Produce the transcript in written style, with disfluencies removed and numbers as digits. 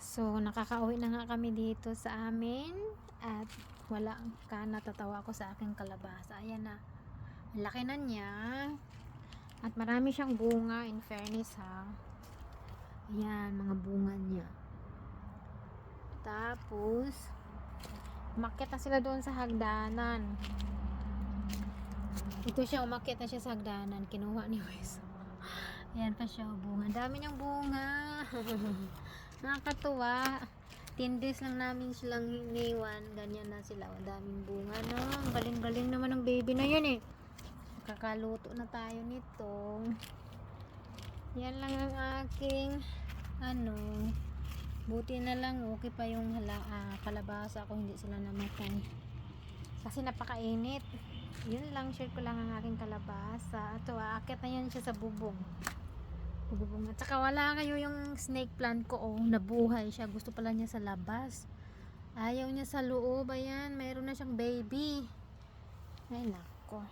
So, nakakauwi na nga kami dito sa amin at wala ka, natatawa ako sa aking kalabasa. Ayan na, ang laki na niya at marami siyang bunga, in fairness ha. Ayan, mga bunga niya. Tapos umakyat na sila doon sa hagdanan. Ito siya, umakyat na siya sa hagdanan, kinuha ni Wes. Ayan pa siya, bunga, dami niyang bunga. Nakakatuwa. 10 days lang namin silang iniwan. Ganyan na sila. Ang daming bunga na. Ang galing-galing naman ng baby na yun eh. Kakaluto na tayo nito. Yan lang ang aking buti na lang okay pa yung kalabasa ko, hindi sila namatay. Kasi napakainit. Yun lang, share ko lang ang aking kalabasa. Ito aakit na yan siya sa bubong. At saka wala kayo yung snake plant ko, nabuhay siya. Gusto pala niya sa labas, ayaw niya sa loob. Ayan, mayroon na siyang baby. Ay nako.